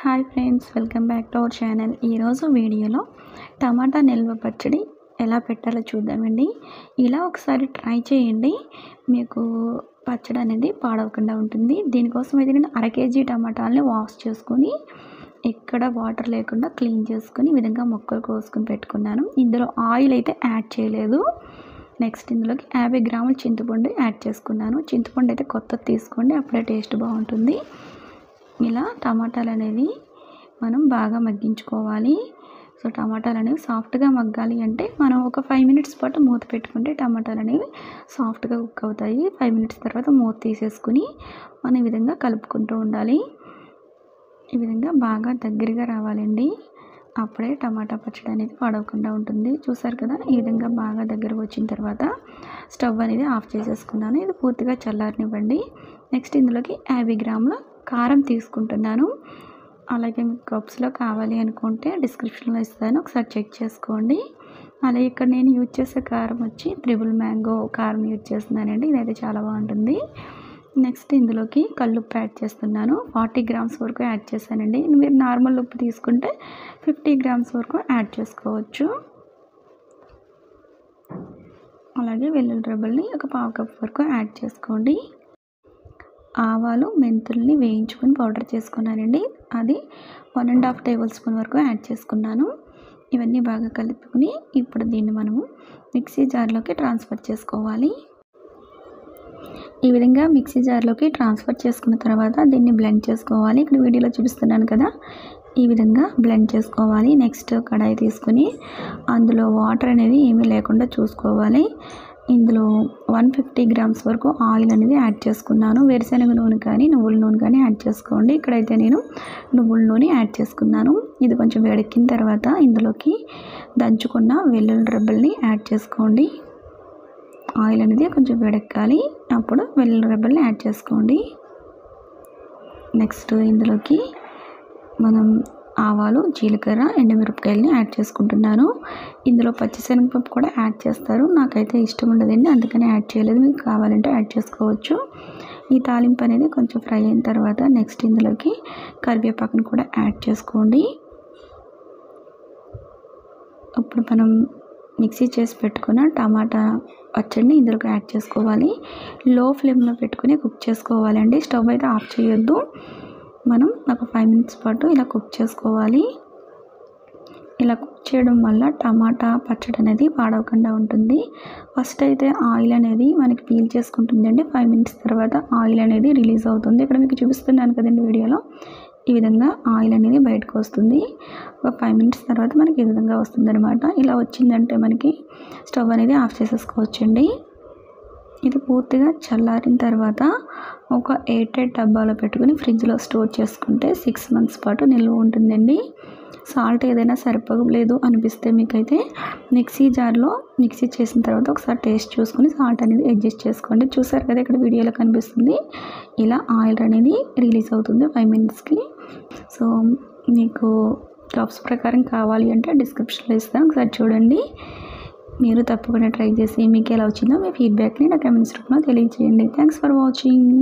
Hi friends, welcome back to our channel. ఈరోజు వీడియోలో టమాటా నిల్వ పచ్చడి ఎలా పెట్టాలో చూద్దామండి. ఇలా ఒకసారి ట్రై చేయండి, మీకు పచ్చడి అనేది పాడవకుండా ఉంటుంది. దీనికోసం అయితే నేను 1/2 kg టమాటాలని వాష్ చేసుకొని ఎక్కడ వాటర్ లేకుండా క్లీన్ చేసుకొని ఈ విధంగా ముక్కలు కోసుకొని పెట్టుకున్నాను. ఇందులో ఆయిల్ అయితే యాడ్ చేయలేదు. నెక్స్ట్ ఇందులోకి 50 గ్రాముల చింతపండు యాడ్ చేసుకున్నాను. చింతపండు అయితే కొత్తది తీసుకోండి, అప్పుడే టేస్ట్ బాగుంటుంది. ఇలా టమాటాలు అనేది మనం బాగా మగ్గించుకోవాలి. సో టమాటాలు అనేవి సాఫ్ట్గా మగ్గాలి అంటే మనం ఒక 5 మినిట్స్ పాటు మూత పెట్టుకుంటే టమాటాలు అనేవి సాఫ్ట్గా కుక్ అవుతాయి. 5 మినిట్స్ తర్వాత మూత తీసేసుకుని మనం ఈ విధంగా కలుపుకుంటూ ఉండాలి. ఈ విధంగా బాగా దగ్గరగా రావాలండి, అప్పుడే టమాటా పచ్చడి అనేది పాడవకుండా ఉంటుంది. చూసారు కదా, ఈ విధంగా బాగా దగ్గరకు వచ్చిన తర్వాత స్టవ్ అనేది ఆఫ్ చేసేసుకున్నాను. ఇది పూర్తిగా చల్లారనివ్వండి. నెక్స్ట్ ఇందులోకి 50 గ్రాముల కారం తీసుకుంటున్నాను. అలాగే మీకు కప్స్లో కావాలి అనుకుంటే డిస్క్రిప్షన్లో ఇస్తాను, ఒకసారి చెక్ చేసుకోండి. అలాగే ఇక్కడ నేను యూజ్ చేసే కారం వచ్చి ట్రిపుల్ మ్యాంగో కారం యూజ్ చేస్తున్నానండి. ఇదైతే చాలా బాగుంటుంది. నెక్స్ట్ ఇందులోకి కల్లుప్పు యాడ్ చేస్తున్నాను. 40 గ్రామ్స్ వరకు యాడ్ చేశానండి. మీరు నార్మల్ ఉప్పు తీసుకుంటే 50 గ్రామ్స్ వరకు యాడ్ చేసుకోవచ్చు. అలాగే వెల్లుల్లి రెబ్బల్ని ఒక 1/2 కప్ వరకు యాడ్ చేసుకోండి. ఆవాలు మెంతుల్ని వేయించుకొని పౌడర్ చేసుకున్నానండి, అది 1.5 టేబుల్ స్పూన్ వరకు యాడ్ చేసుకున్నాను. ఇవన్నీ బాగా కలుపుకొని ఇప్పుడు దీన్ని మనము మిక్సీ జార్లోకి ట్రాన్స్ఫర్ చేసుకోవాలి. ఈ విధంగా మిక్సీ జార్లోకి ట్రాన్స్ఫర్ చేసుకున్న తర్వాత దీన్ని బ్లెండ్ చేసుకోవాలి. ఇక్కడ వీడియోలో చూపిస్తున్నాను కదా, ఈ విధంగా బ్లెండ్ చేసుకోవాలి. నెక్స్ట్ కడాయి తీసుకుని అందులో వాటర్ అనేది ఏమీ లేకుండా చూసుకోవాలి. ఇందులో 150 గ్రామ్స్ వరకు ఆయిల్ అనేది యాడ్ చేసుకున్నాను. వేరుశనగ నూనె కానీ నువ్వుల నూనె కానీ యాడ్ చేసుకోండి. ఇక్కడైతే నేను నువ్వుల నూనె యాడ్ చేసుకున్నాను. ఇది కొంచెం వేడెక్కిన తర్వాత ఇందులోకి దంచుకున్న వెల్లుల్లి రెబ్బల్ని యాడ్ చేసుకోండి. ఆయిల్ అనేది కొంచెం వేడెక్కాలి, అప్పుడు వెల్లుల్లి రెబ్బల్ని యాడ్ చేసుకోండి. నెక్స్ట్ ఇందులోకి మనం ఆవాలు, జీలకర్ర, ఎండుమిరపకాయలని యాడ్ చేసుకుంటున్నాను. ఇందులో పచ్చిశనగపప్పు కూడా యాడ్ చేస్తారు, నాకైతే ఇష్టం ఉండదండి, అందుకని యాడ్ చేయలేదు. మీకు కావాలంటే యాడ్ చేసుకోవచ్చు. ఈ తాలింపు అనేది కొంచెం ఫ్రై అయిన తర్వాత నెక్స్ట్ ఇందులోకి కరివేపాకును కూడా యాడ్ చేసుకోండి. ఇప్పుడు మనం మిక్సీ చేసి పెట్టుకున్న టమాటా పచ్చడిని ఇందులోకి యాడ్ చేసుకోవాలి. లో ఫ్లేమ్లో పెట్టుకుని కుక్ చేసుకోవాలండి, స్టవ్ అయితే ఆఫ్ చేయొద్దు. మనం ఒక 5 మినిట్స్ పాటు ఇలా కుక్ చేసుకోవాలి. ఇలా కుక్ చేయడం వల్ల టమాటా పచ్చడి అనేది పాడవకుండా ఉంటుంది. ఫస్ట్ అయితే ఆయిల్ అనేది మనకి పీల్ చేసుకుంటుందండి. 5 మినిట్స్ తర్వాత ఆయిల్ అనేది రిలీజ్ అవుతుంది. ఇక్కడ మీకు చూపిస్తున్నాను కదండి వీడియోలో, ఈ విధంగా ఆయిల్ అనేది బయటకు వస్తుంది. ఒక 5 మినిట్స్ తర్వాత మనకి ఈ విధంగా వస్తుందన్నమాట. ఇలా వచ్చిందంటే మనకి స్టవ్ అనేది ఆఫ్ చేసేసుకోవచ్చండి. ఇది పూర్తిగా చల్లారిన తర్వాత ఒక ఎయిర్టైట్ డబ్బాలో పెట్టుకుని ఫ్రిడ్జ్లో స్టోర్ చేసుకుంటే 6 మంత్స్ పాటు నిల్వ ఉంటుందండి. సాల్ట్ ఏదైనా సరిపోలేదు అనిపిస్తే మీకైతే మిక్సీ జార్లో మిక్సీ చేసిన తర్వాత ఒకసారి టేస్ట్ చూసుకొని సాల్ట్ అనేది అడ్జస్ట్ చేసుకోండి. చూసారు కదా, ఇక్కడ వీడియోలో కనిపిస్తుంది, ఇలా ఆయిల్ అనేది రిలీజ్ అవుతుంది 5 మినిట్స్కి. సో మీకు కప్స్ ప్రకారం కావాలి అంటే డిస్క్రిప్షన్లో ఇస్తాను, ఒకసారి చూడండి. మీరు తప్పకుండా ట్రై చేసి మీకు ఎలా వచ్చిందో మీ ఫీడ్బ్యాక్ని నా కామెంట్స్ రూపంలో తెలియజేయండి. Thanks for watching.